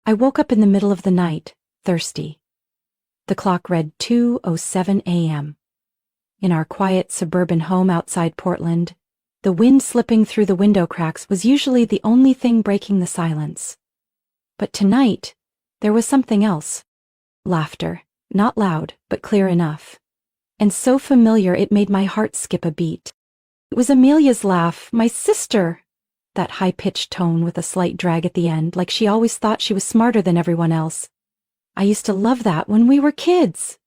I woke up in the middle of the night, thirsty. The clock read 2:07 a.m. In our quiet suburban home outside Portland, the wind slipping through the window cracks was usually the only thing breaking the silence. But tonight, there was something else. Laughter, not loud, but clear enough. And so familiar it made my heart skip a beat. It was Amelia's laugh, my sister! That high-pitched tone with a slight drag at the end, like she always thought she was smarter than everyone else. I used to love that when we were kids.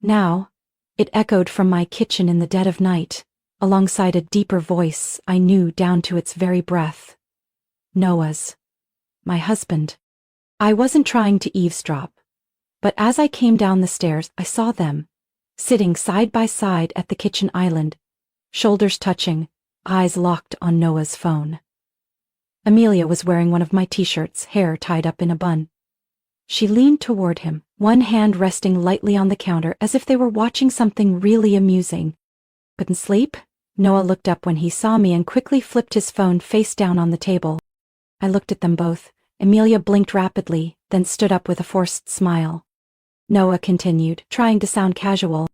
Now, it echoed from my kitchen in the dead of night, alongside a deeper voice I knew down to its very breath. Noah's. My husband. I wasn't trying to eavesdrop, but as I came down the stairs, I saw them, sitting side by side at the kitchen island, shoulders touching, eyes locked on Noah's phone. Amelia was wearing one of my t-shirts, hair tied up in a bun. She leaned toward him, one hand resting lightly on the counter as if they were watching something really amusing. Couldn't sleep? Noah looked up when he saw me and quickly flipped his phone face down on the table. I looked at them both. Amelia blinked rapidly, then stood up with a forced smile. Noah continued, trying to sound casual.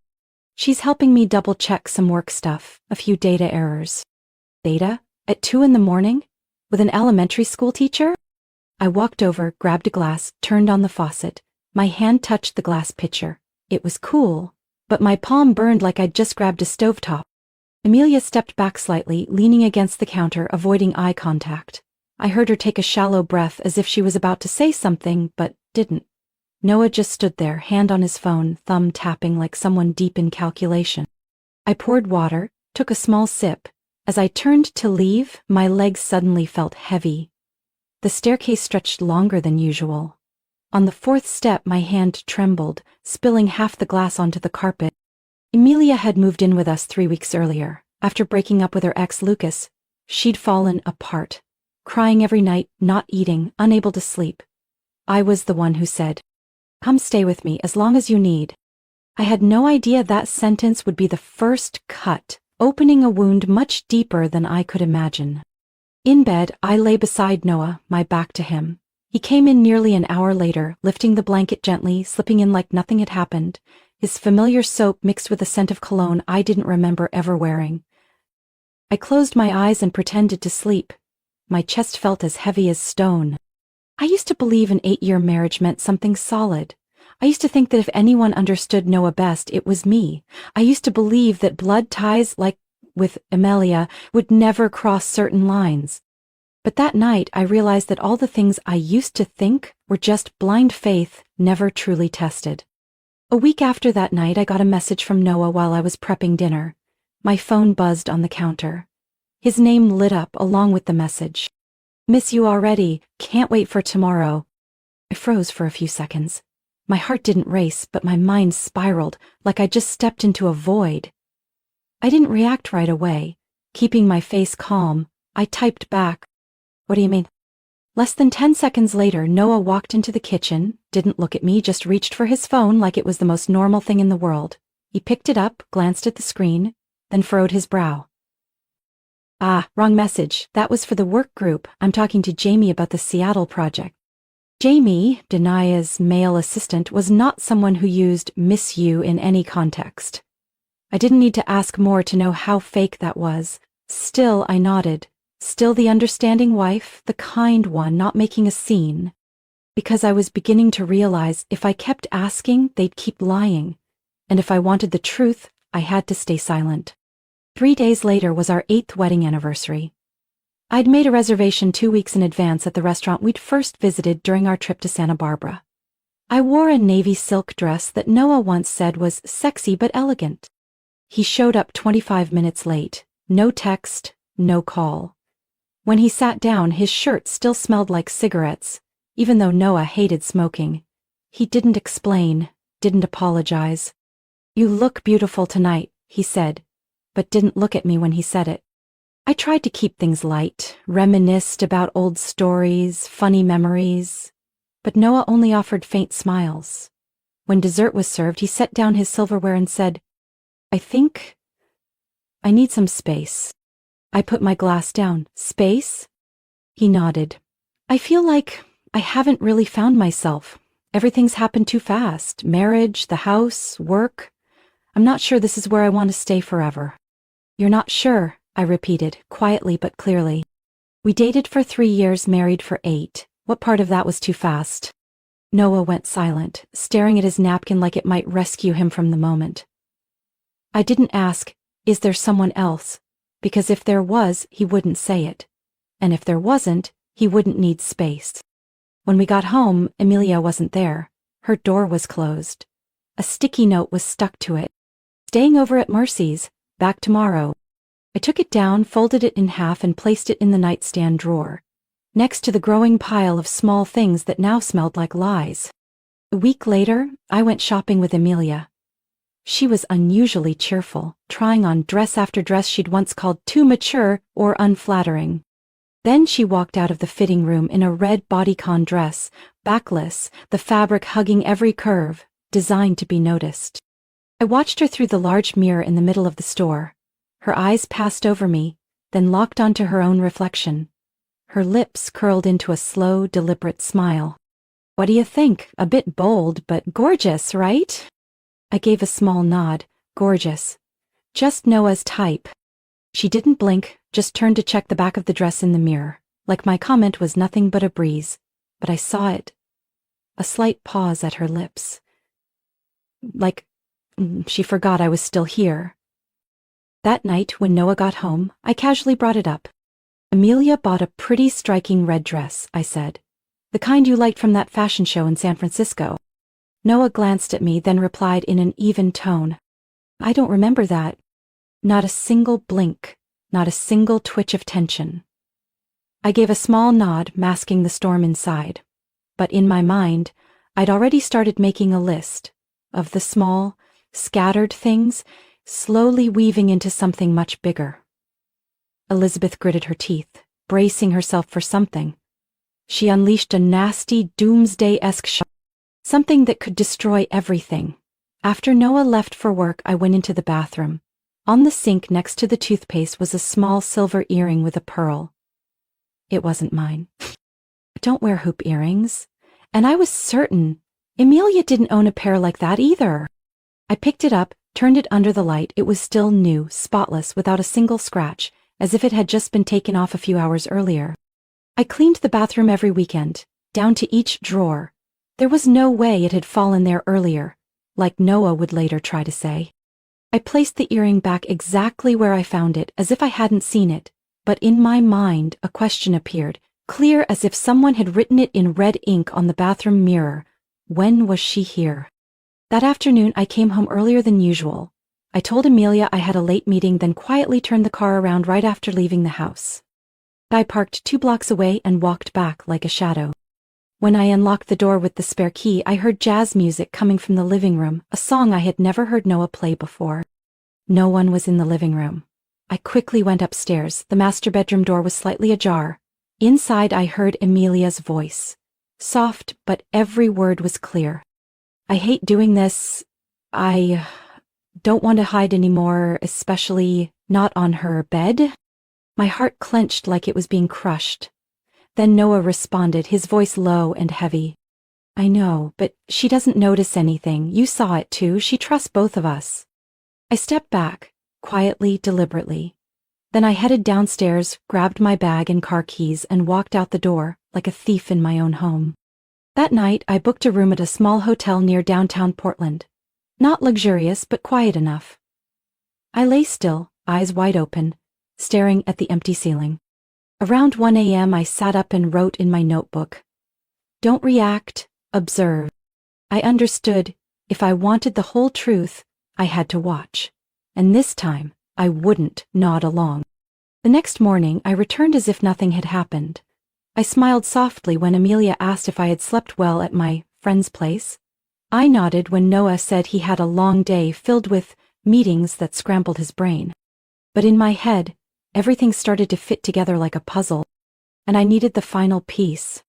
She's helping me double-check some work stuff, a few data errors. Data? At 2 a.m? With an elementary school teacher? I walked over, grabbed a glass, turned on the faucet. My hand touched the glass pitcher. It was cool, but my palm burned like I'd just grabbed a stovetop. Amelia stepped back slightly, leaning against the counter, avoiding eye contact. I heard her take a shallow breath as if she was about to say something, but didn't. Noah just stood there, hand on his phone, thumb tapping like someone deep in calculation. I poured water, took a small sip. As I turned to leave, my legs suddenly felt heavy. The staircase stretched longer than usual. On the 4th step, my hand trembled, spilling half the glass onto the carpet. Amelia had moved in with us 3 weeks earlier. After breaking up with her ex, Lucas, she'd fallen apart, crying every night, not eating, unable to sleep. I was the one who said, "Come stay with me as long as you need." I had no idea that sentence would be the first cut, opening a wound much deeper than I could imagine. In bed, I lay beside Noah, my back to him. He came in nearly an hour later, lifting the blanket gently, slipping in like nothing had happened, his familiar soap mixed with a scent of cologne I didn't remember ever wearing. I closed my eyes and pretended to sleep. My chest felt as heavy as stone. I used to believe an 8-year marriage meant something solid. I used to think that if anyone understood Noah best, it was me. I used to believe that blood ties, like with Amelia, would never cross certain lines. But that night, I realized that all the things I used to think were just blind faith, never truly tested. A week after that night, I got a message from Noah while I was prepping dinner. My phone buzzed on the counter. His name lit up along with the message. "Miss you already. Can't wait for tomorrow." I froze for a few seconds. My heart didn't race, but my mind spiraled, like I just stepped into a void. I didn't react right away. Keeping my face calm, I typed back, "What do you mean?" Less than 10 seconds later, Noah walked into the kitchen, didn't look at me, just reached for his phone like it was the most normal thing in the world. He picked it up, glanced at the screen, then furrowed his brow. "Ah, wrong message. That was for the work group. I'm talking to Jamie about the Seattle project." Jamie, Denaya's male assistant, was not someone who used "miss you" in any context. I didn't need to ask more to know how fake that was. Still, I nodded. Still the understanding wife, the kind one, not making a scene. Because I was beginning to realize if I kept asking, they'd keep lying. And if I wanted the truth, I had to stay silent. 3 days later was our 8th wedding anniversary. I'd made a reservation 2 weeks in advance at the restaurant we'd first visited during our trip to Santa Barbara. I wore a navy silk dress that Noah once said was sexy but elegant. He showed up 25 minutes late. No text, no call. When he sat down, his shirt still smelled like cigarettes, even though Noah hated smoking. He didn't explain, didn't apologize. "You look beautiful tonight," he said, but didn't look at me when he said it. I tried to keep things light, reminisced about old stories, funny memories, but Noah only offered faint smiles. When dessert was served, he set down his silverware and said, "I think I need some space." I put my glass down. "Space?" He nodded. "I feel like I haven't really found myself. Everything's happened too fast. Marriage, the house, work. I'm not sure this is where I want to stay forever. You're not sure, I repeated, quietly but clearly. We dated for 3 years, married for 8. What part of that was too fast? Noah went silent, staring at his napkin like it might rescue him from the moment. I didn't ask, is there someone else? Because if there was, he wouldn't say it. And if there wasn't, he wouldn't need space. When we got home, Emilia wasn't there. Her door was closed. A sticky note was stuck to it. Staying over at Mercy's, back tomorrow. I took it down, folded it in half, and placed it in the nightstand drawer, next to the growing pile of small things that now smelled like lies. A week later, I went shopping with Emilia. She was unusually cheerful, trying on dress after dress she'd once called too mature or unflattering. Then she walked out of the fitting room in a red bodycon dress, backless, the fabric hugging every curve, designed to be noticed. I watched her through the large mirror in the middle of the store. Her eyes passed over me, then locked onto her own reflection. Her lips curled into a slow, deliberate smile. What do you think? A bit bold, but gorgeous, right? I gave a small nod. Gorgeous. Just Noah's type. She didn't blink, just turned to check the back of the dress in the mirror, like my comment was nothing but a breeze. But I saw it. A slight pause at her lips. Like she forgot I was still here. That night, when Noah got home, I casually brought it up. Emilia bought a pretty striking red dress, I said. The kind you liked from that fashion show in San Francisco. Noah glanced at me, then replied in an even tone. I don't remember that. Not a single blink, not a single twitch of tension. I gave a small nod, masking the storm inside. But in my mind, I'd already started making a list of the small, scattered things slowly weaving into something much bigger. Elizabeth gritted her teeth, bracing herself for something. She unleashed a nasty, doomsday-esque shot, something that could destroy everything. After Noah left for work, I went into the bathroom. On the sink next to the toothpaste was a small silver earring with a pearl. It wasn't mine. I don't wear hoop earrings. And I was certain Emilia didn't own a pair like that either. I picked it up, turned it under the light. It was still new, spotless, without a single scratch, as if it had just been taken off a few hours earlier. I cleaned the bathroom every weekend, down to each drawer. There was no way it had fallen there earlier, like Noah would later try to say. I placed the earring back exactly where I found it, as if I hadn't seen it, but in my mind a question appeared, clear as if someone had written it in red ink on the bathroom mirror. When was she here? That afternoon I came home earlier than usual. I told Emilia I had a late meeting, then quietly turned the car around right after leaving the house. I parked 2 blocks away and walked back like a shadow. When I unlocked the door with the spare key, I heard jazz music coming from the living room, a song I had never heard Noah play before. No one was in the living room. I quickly went upstairs. The master bedroom door was slightly ajar. Inside I heard Emilia's voice. Soft, but every word was clear. I hate doing this. I don't want to hide anymore, especially not on her bed. My heart clenched like it was being crushed. Then Noah responded, his voice low and heavy. I know, but she doesn't notice anything. You saw it too. She trusts both of us. I stepped back, quietly, deliberately. Then I headed downstairs, grabbed my bag and car keys, and walked out the door, like a thief in my own home. That night, I booked a room at a small hotel near downtown Portland. Not luxurious, but quiet enough. I lay still, eyes wide open, staring at the empty ceiling. Around 1 a.m. I sat up and wrote in my notebook. Don't react, observe. I understood, if I wanted the whole truth, I had to watch. And this time, I wouldn't nod along. The next morning, I returned as if nothing had happened. I smiled softly when Emilia asked if I had slept well at my friend's place. I nodded when Noah said he had a long day filled with meetings that scrambled his brain. But in my head, everything started to fit together like a puzzle, and I needed the final piece.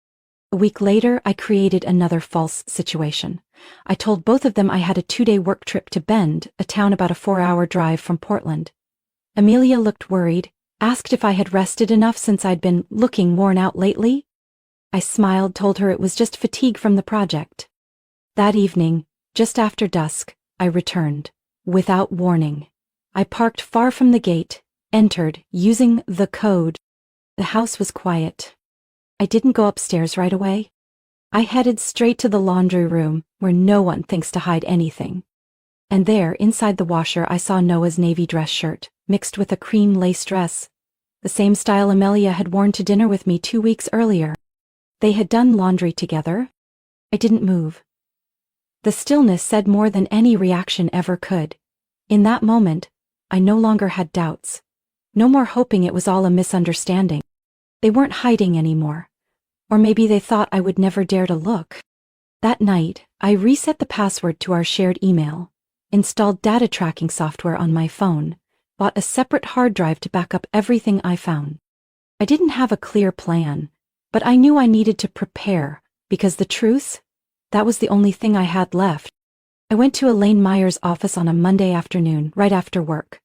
A week later, I created another false situation. I told both of them I had a 2-day work trip to Bend, a town about a 4-hour drive from Portland. Emilia looked worried, asked if I had rested enough since I'd been looking worn out lately. I smiled, told her it was just fatigue from the project. That evening, just after dusk, I returned. Without warning. I parked far from the gate, entered, using the code. The house was quiet. I didn't go upstairs right away. I headed straight to the laundry room, where no one thinks to hide anything. And there, inside the washer, I saw Noah's navy dress shirt, mixed with a cream lace dress. The same style Amelia had worn to dinner with me 2 weeks earlier. They had done laundry together. I didn't move. The stillness said more than any reaction ever could. In that moment, I no longer had doubts. No more hoping it was all a misunderstanding. They weren't hiding anymore. Or maybe they thought I would never dare to look. That night, I reset the password to our shared email, installed data tracking software on my phone, bought a separate hard drive to back up everything I found. I didn't have a clear plan, but I knew I needed to prepare, because the truth, that was the only thing I had left. I went to Elaine Meyer's office on a Monday afternoon, right after work.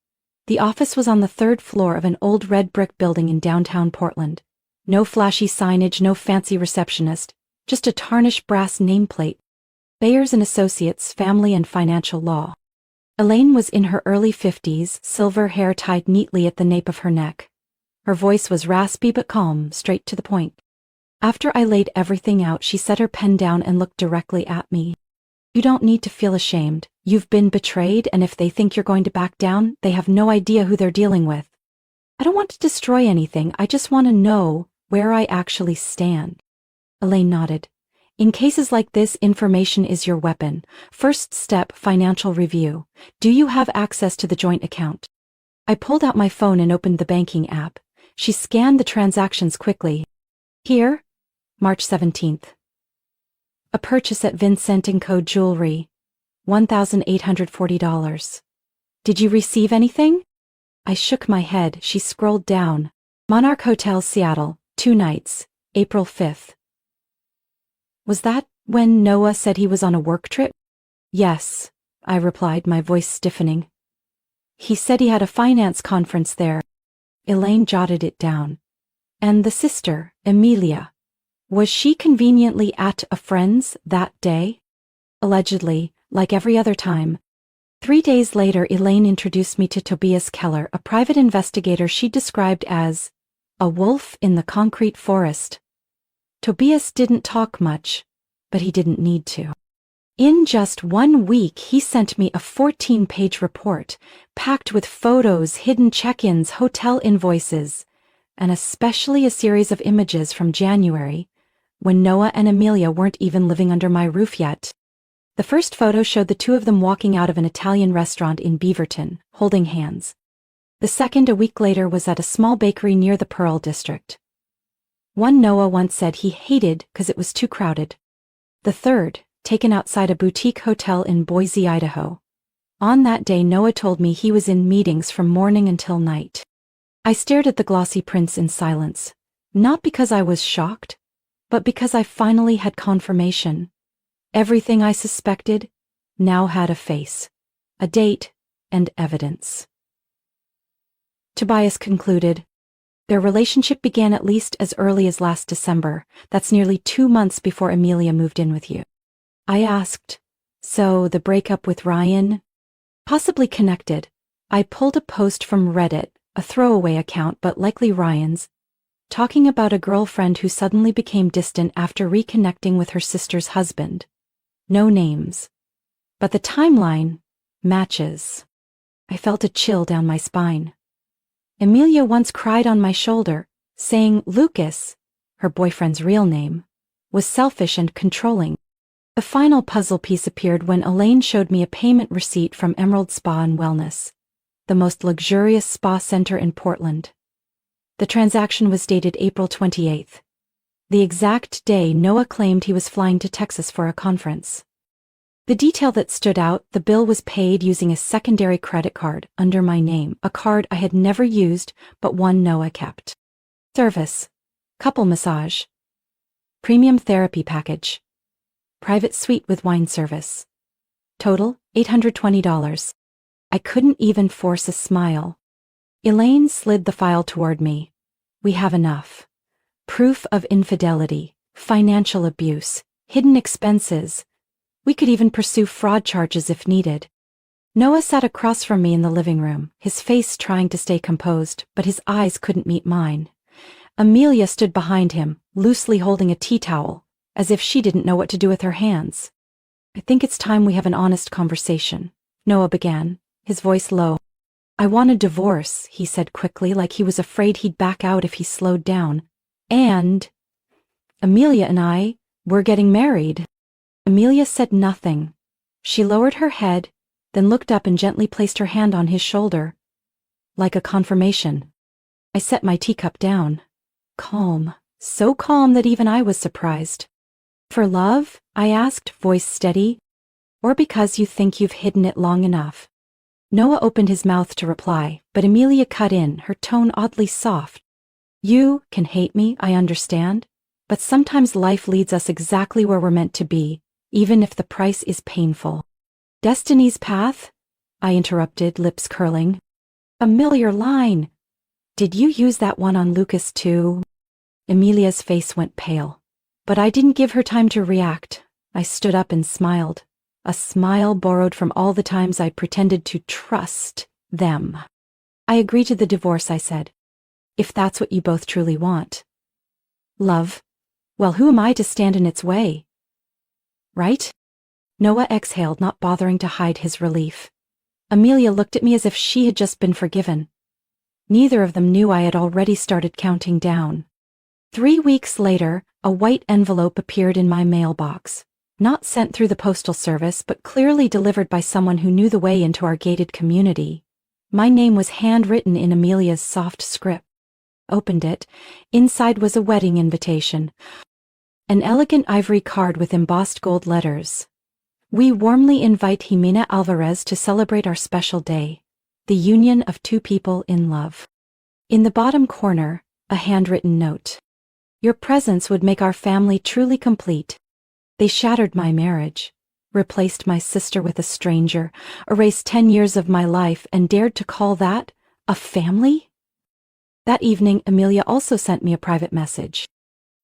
The office was on the 3rd floor of an old red brick building in downtown Portland. No flashy signage, no fancy receptionist, just a tarnished brass nameplate. Bayers & Associates, Family and Financial Law. Elaine was in her early 50s, silver hair tied neatly at the nape of her neck. Her voice was raspy but calm, straight to the point. After I laid everything out, she set her pen down and looked directly at me. You don't need to feel ashamed. You've been betrayed, and if they think you're going to back down, they have no idea who they're dealing with. I don't want to destroy anything, I just want to know where I actually stand. Elaine nodded. In cases like this, information is your weapon. First step, financial review. Do you have access to the joint account? I pulled out my phone and opened the banking app. She scanned the transactions quickly. Here, March 17th. A purchase at Vincent & Co. Jewelry, $1,840. Did you receive anything? I shook my head. She scrolled down. Monarch Hotel, Seattle, 2 nights, April 5th. Was that when Noah said he was on a work trip? Yes, I replied, my voice stiffening. He said he had a finance conference there. Elaine jotted it down. And the sister, Amelia. Was she conveniently at a friend's that day? Allegedly, like every other time. 3 days later, Elaine introduced me to Tobias Keller, a private investigator she described as a wolf in the concrete forest. Tobias didn't talk much, but he didn't need to. In just 1 week, he sent me a 14-page report, packed with photos, hidden check-ins, hotel invoices, and especially a series of images from January, when Noah and Amelia weren't even living under my roof yet. The first photo showed the 2 of them walking out of an Italian restaurant in Beaverton, holding hands. The second, a week later, was at a small bakery near the Pearl District. One Noah once said he hated because it was too crowded. The third, taken outside a boutique hotel in Boise, Idaho. On that day, Noah told me he was in meetings from morning until night. I stared at the glossy prints in silence, not because I was shocked, but because I finally had confirmation. Everything I suspected now had a face, a date, and evidence. Tobias concluded. Their relationship began at least as early as last December. That's nearly 2 months before Amelia moved in with you. I asked, so the breakup with Ryan? Possibly connected. I pulled a post from Reddit, a throwaway account but likely Ryan's, talking about a girlfriend who suddenly became distant after reconnecting with her sister's husband. No names. But the timeline matches. I felt a chill down my spine. Amelia once cried on my shoulder, saying Lucas, her boyfriend's real name, was selfish and controlling. The final puzzle piece appeared when Elaine showed me a payment receipt from Emerald Spa and Wellness, the most luxurious spa center in Portland. The transaction was dated April 28th, the exact day Noah claimed he was flying to Texas for a conference. The detail that stood out, the bill was paid using a secondary credit card under my name, a card I had never used but one Noah kept. Service: couple massage, premium therapy package, private suite with wine service. Total, $820. I couldn't even force a smile. Elaine slid the file toward me. We have enough. Proof of infidelity. financial abuse, hidden expenses. We could even pursue fraud charges if needed. Noah sat across from me in the living room, his face trying to stay composed, but his eyes couldn't meet mine. Amelia stood behind him, loosely holding a tea towel, as if she didn't know what to do with her hands. "I think it's time we have an honest conversation," Noah began, his voice low. "I want a divorce," he said quickly, like he was afraid he'd back out if he slowed down. "And Amelia and we're getting married." Amelia said nothing. She lowered her head, then looked up and gently placed her hand on his shoulder, like a confirmation. I set my teacup down. Calm, so calm that even I was surprised. "For love?" I asked, voice steady. "Or because you think you've hidden it long enough?" Noah opened his mouth to reply, but Amelia cut in, her tone oddly soft. "You can hate me, I understand, but sometimes life leads us exactly where we're meant to be, even if the price is painful." "Destiny's path?" I interrupted, lips curling. "Familiar line. Did you use that one on Lucas too?" Amelia's face went pale, but I didn't give her time to react. I stood up and smiled, a smile borrowed from all the times I pretended to trust them. "I agree to the divorce," I said, "if that's what you both truly want." "Love? Well, who am I to stand in its way? Right?" Noah exhaled, not bothering to hide his relief. Amelia looked at me as if she had just been forgiven. Neither of them knew I had already started counting down. 3 weeks later, a white envelope appeared in my mailbox. Not sent through the postal service, but clearly delivered by someone who knew the way into our gated community. My name was handwritten in Amelia's soft script. Opened it. Inside was a wedding invitation. An elegant ivory card with embossed gold letters. "We warmly invite Jimena Alvarez to celebrate our special day, the union of two people in love." In the bottom corner, a handwritten note. "Your presence would make our family truly complete." They shattered my marriage, replaced my sister with a stranger, erased 10 years of my life, and dared to call that a family? That evening, Amelia also sent me a private message.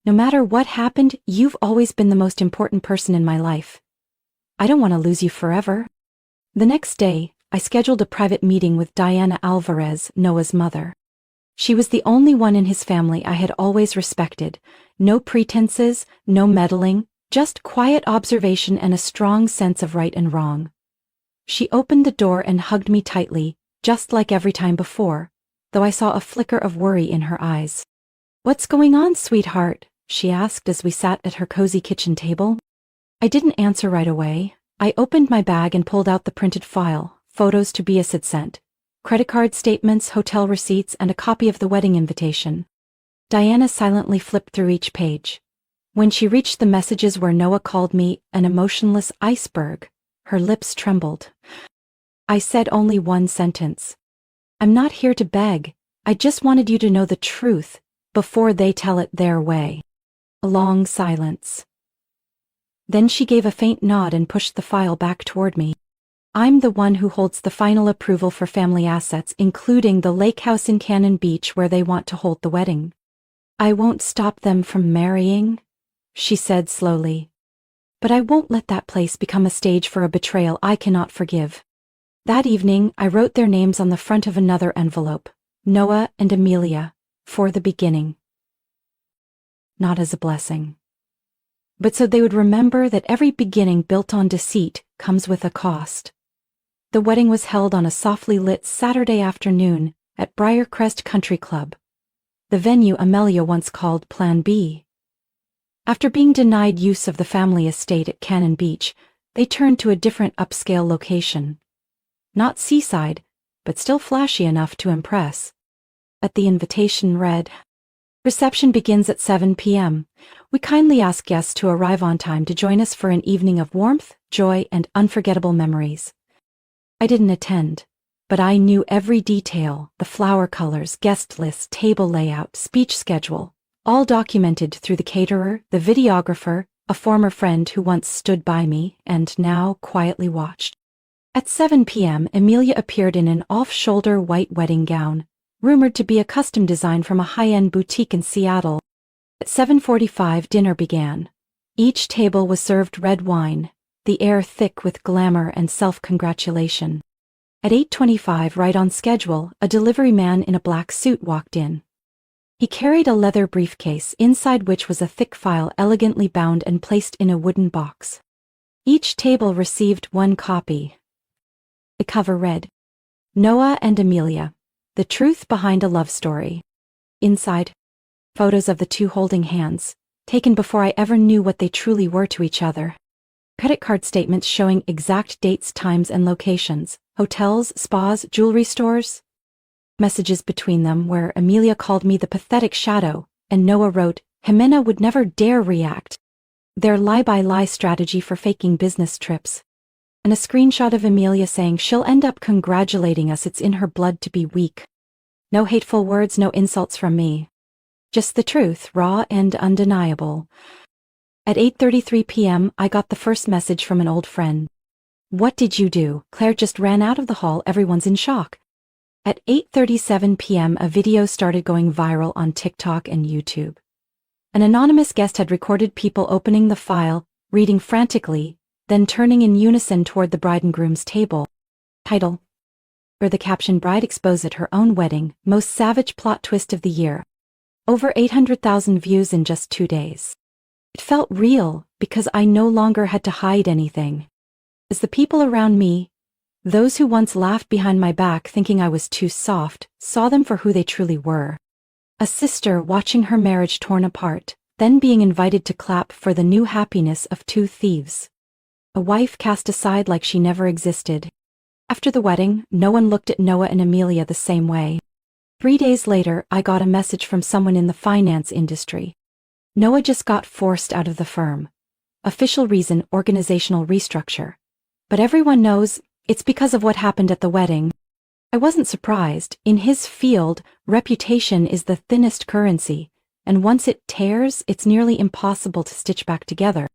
"No matter what happened, you've always been the most important person in my life. I don't want to lose you forever." The next day, I scheduled a private meeting with Diana Alvarez, Noah's mother. She was the only one in his family I had always respected. No pretenses, no meddling, just quiet observation and a strong sense of right and wrong. She opened the door and hugged me tightly, just like every time before, though I saw a flicker of worry in her eyes. "What's going on, sweetheart?" she asked as we sat at her cozy kitchen table. I didn't answer right away. I opened my bag and pulled out the printed file, photos Tobias had sent, credit card statements, hotel receipts, and a copy of the wedding invitation. Diana silently flipped through each page. When she reached the messages where Noah called me an emotionless iceberg, her lips trembled. I said only one sentence. "I'm not here to beg. I just wanted you to know the truth before they tell it their way." A long silence. Then she gave a faint nod and pushed the file back toward me. "I'm the one who holds the final approval for family assets, including the lake house in Cannon Beach where they want to hold the wedding. I won't stop them from marrying," she said slowly. "But I won't let that place become a stage for a betrayal I cannot forgive." That evening, I wrote their names on the front of another envelope, Noah and Amelia, for the beginning. Not as a blessing, but so they would remember that every beginning built on deceit comes with a cost. The wedding was held on a softly lit Saturday afternoon at Briarcrest Country Club, the venue Amelia once called Plan B. After being denied use of the family estate at Cannon Beach, they turned to a different upscale location. Not seaside, but still flashy enough to impress. At the invitation read, "Reception begins at 7 p.m. We kindly ask guests to arrive on time to join us for an evening of warmth, joy, and unforgettable memories." I didn't attend, but I knew every detail, the flower colors, guest list, table layout, speech schedule, all documented through the caterer, the videographer, a former friend who once stood by me and now quietly watched. At 7 p.m., Amelia appeared in an off-shoulder white wedding gown, rumored to be a custom design from a high-end boutique in Seattle. At 7:45 dinner began. Each table was served red wine, the air thick with glamour and self-congratulation. At 8:25, right on schedule, a delivery man in a black suit walked in. He carried a leather briefcase, inside which was a thick file elegantly bound and placed in a wooden box. Each table received one copy. The cover read, "Noah and Amelia, the truth behind a love story." Inside, photos of the two holding hands, taken before I ever knew what they truly were to each other. Credit card statements showing exact dates, times, and locations, hotels, spas, jewelry stores. Messages between them where Amelia called me the pathetic shadow, and Noah wrote, "Jimena would never dare react." Their lie-by-lie strategy for faking business trips. And a screenshot of Amelia saying she'll end up congratulating us, it's in her blood to be weak. No hateful words, no insults from me. Just the truth, raw and undeniable. At 8:33 p.m., I got the first message from an old friend. "What did you do? Claire just ran out of the hall, everyone's in shock." At 8:37 p.m., a video started going viral on TikTok and YouTube. An anonymous guest had recorded people opening the file, reading frantically, then turning in unison toward the bride and groom's table. Title: or the caption, "Bride exposed at her own wedding, most savage plot twist of the year." Over 800,000 views in just 2 days. It felt real because I no longer had to hide anything. As the people around me, those who once laughed behind my back thinking I was too soft, saw them for who they truly were. A sister watching her marriage torn apart, then being invited to clap for the new happiness of two thieves. A wife cast aside like she never existed. After the wedding, no one looked at Noah and Amelia the same way. 3 days later, I got a message from someone in the finance industry. Noah just got forced out of the firm. Official reason, organizational restructure. But everyone knows it's because of what happened at the wedding. I wasn't surprised. In his field, reputation is the thinnest currency, and once it tears, it's nearly impossible to stitch back together.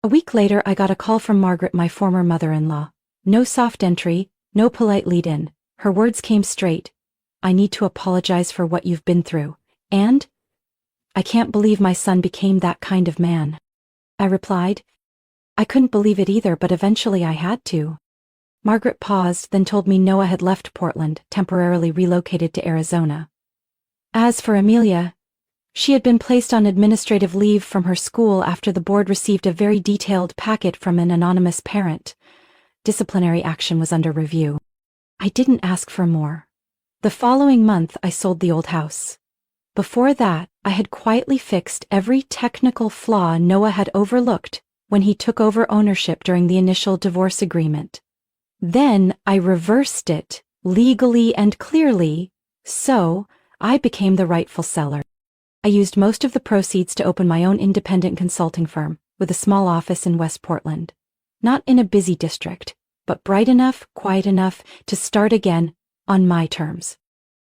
A week later, I got a call from Margaret, my former mother-in-law. No soft entry, no polite lead-in. Her words came straight. "I need to apologize for what you've been through, and I can't believe my son became that kind of man." I replied. I couldn't believe it either, but eventually I had to. Margaret paused, then told me Noah had left Portland, temporarily relocated to Arizona. As for Amelia, she had been placed on administrative leave from her school after the board received a very detailed packet from an anonymous parent. Disciplinary action was under review. I didn't ask for more. The following month, I sold the old house. Before that, I had quietly fixed every technical flaw Noah had overlooked when he took over ownership during the initial divorce agreement. Then I reversed it, legally and clearly, so I became the rightful seller. I used most of the proceeds to open my own independent consulting firm, with a small office in West Portland. Not in a busy district, but bright enough, quiet enough to start again on my terms.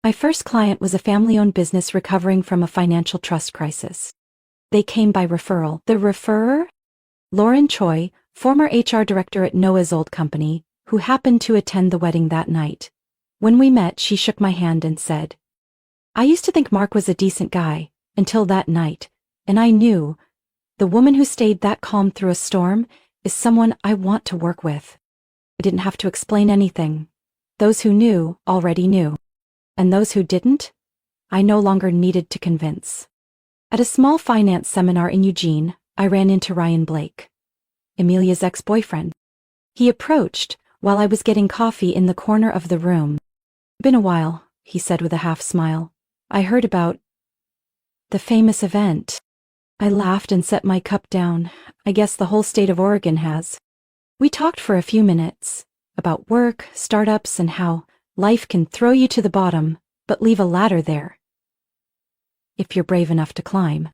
My first client was a family-owned business recovering from a financial trust crisis. They came by referral. The referrer? Lauren Choi, former HR director at Noah's old company, who happened to attend the wedding that night. When we met, she shook my hand and said, "I used to think Mark was a decent guy, until that night, and I knew the woman who stayed that calm through a storm is someone I want to work with." I didn't have to explain anything. Those who knew already knew. And those who didn't, I no longer needed to convince. At a small finance seminar in Eugene, I ran into Ryan Blake, Amelia's ex-boyfriend. He approached while I was getting coffee in the corner of the room. "Been a while," he said with a half smile. "I heard about the famous event." I laughed and set my cup down. I guess the whole state of Oregon has. We talked for a few minutes about work, startups, and how life can throw you to the bottom, but leave a ladder there if you're brave enough to climb.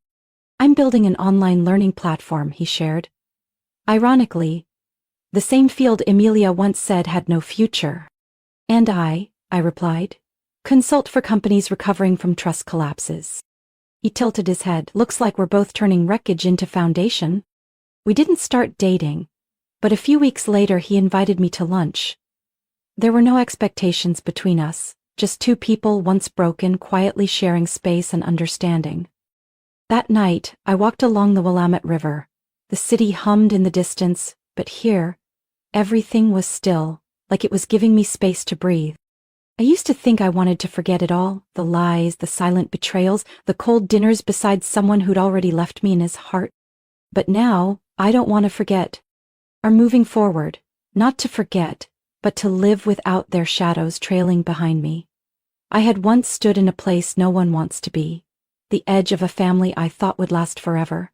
"I'm building an online learning platform," he shared. Ironically, the same field Amelia once said had no future. "And I replied, consult for companies recovering from trust collapses." He tilted his head. "Looks like we're both turning wreckage into foundation." We didn't start dating, but a few weeks later he invited me to lunch. There were no expectations between us, just two people once broken quietly sharing space and understanding. That night, I walked along the Willamette River. The city hummed in the distance, but here, everything was still, like it was giving me space to breathe. I used to think I wanted to forget it all, the lies, the silent betrayals, the cold dinners beside someone who'd already left me in his heart. But now, I don't want to forget. I'm moving forward, not to forget, but to live without their shadows trailing behind me. I had once stood in a place no one wants to be, the edge of a family I thought would last forever.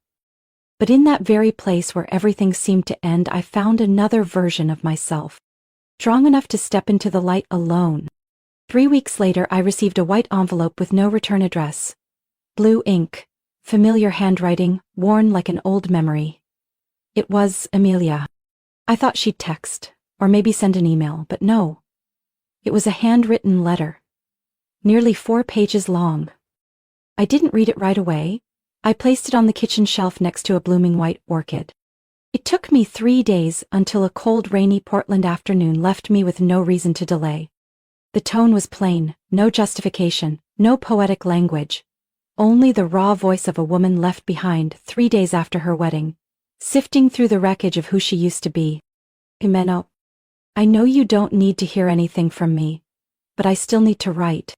But in that very place where everything seemed to end, I found another version of myself, strong enough to step into the light alone. 3 weeks later, I received a white envelope with no return address. Blue ink, familiar handwriting, worn like an old memory. It was Amelia. I thought she'd text, or maybe send an email, but no. It was a handwritten letter, nearly 4 pages long. I didn't read it right away. I placed it on the kitchen shelf next to a blooming white orchid. It took me 3 days until a cold, rainy Portland afternoon left me with no reason to delay. The tone was plain, no justification, no poetic language. Only the raw voice of a woman left behind 3 days after her wedding, sifting through the wreckage of who she used to be. Jimeno, I know you don't need to hear anything from me, but I still need to write.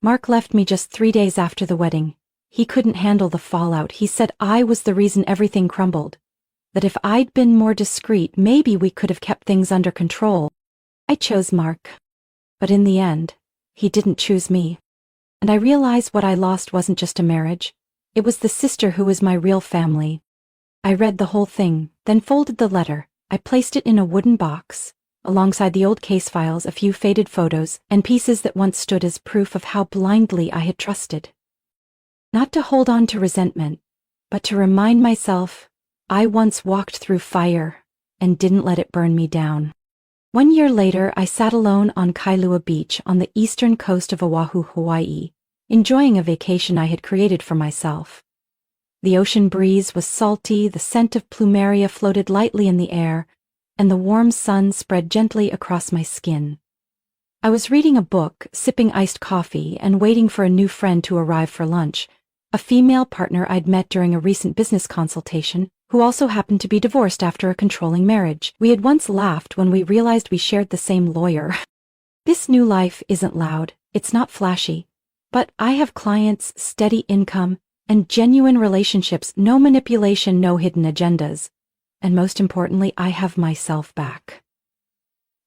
Mark left me just 3 days after the wedding. He couldn't handle the fallout. He said I was the reason everything crumbled. That if I'd been more discreet, maybe we could have kept things under control. I chose Mark. But in the end, he didn't choose me. And I realized what I lost wasn't just a marriage. It was the sister who was my real family. I read the whole thing, then folded the letter. I placed it in a wooden box, alongside the old case files, a few faded photos, and pieces that once stood as proof of how blindly I had trusted. Not to hold on to resentment, but to remind myself I once walked through fire and didn't let it burn me down. 1 year later, I sat alone on Kailua Beach on the eastern coast of Oahu, Hawaii, enjoying a vacation I had created for myself. The ocean breeze was salty, the scent of plumeria floated lightly in the air, and the warm sun spread gently across my skin. I was reading a book, sipping iced coffee, and waiting for a new friend to arrive for lunch, a female partner I'd met during a recent business consultation, who also happened to be divorced after a controlling marriage. We had once laughed when we realized we shared the same lawyer. This new life isn't loud, it's not flashy, but I have clients, steady income, and genuine relationships, no manipulation, no hidden agendas. And most importantly, I have myself back.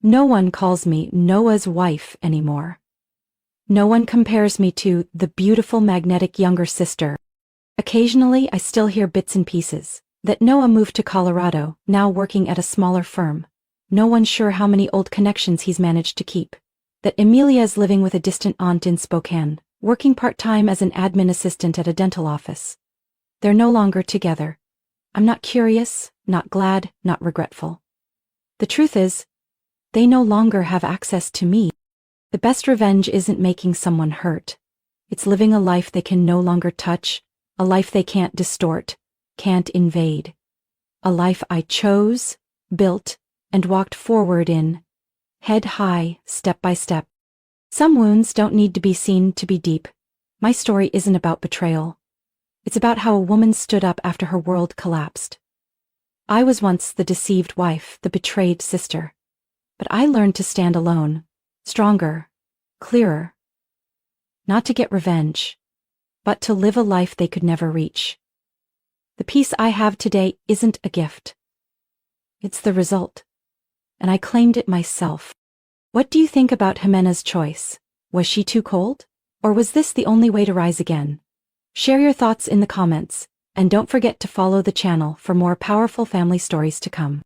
No one calls me Noah's wife anymore. No one compares me to the beautiful magnetic younger sister. Occasionally, I still hear bits and pieces. That Noah moved to Colorado, now working at a smaller firm. No one's sure how many old connections he's managed to keep. That Amelia is living with a distant aunt in Spokane, working part-time as an admin assistant at a dental office. They're no longer together. I'm not curious, not glad, not regretful. The truth is, they no longer have access to me. The best revenge isn't making someone hurt. It's living a life they can no longer touch, a life they can't distort, can't invade. A life I chose, built, and walked forward in, head high, step by step. Some wounds don't need to be seen to be deep. My story isn't about betrayal. It's about how a woman stood up after her world collapsed. I was once the deceived wife, the betrayed sister. But I learned to stand alone, stronger, clearer. Not to get revenge, but to live a life they could never reach. The peace I have today isn't a gift. It's the result. And I claimed it myself. What do you think about Jimena's choice? Was she too cold? Or was this the only way to rise again? Share your thoughts in the comments, and don't forget to follow the channel for more powerful family stories to come.